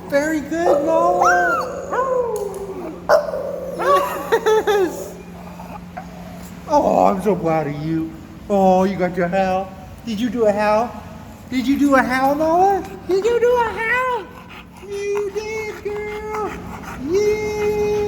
Very good, Noah. Yes. Oh, I'm so proud of you. Oh, you got your howl. Did you do a howl? Did you do a howl, Noah? Did you do a howl? You did, girl. Yeah.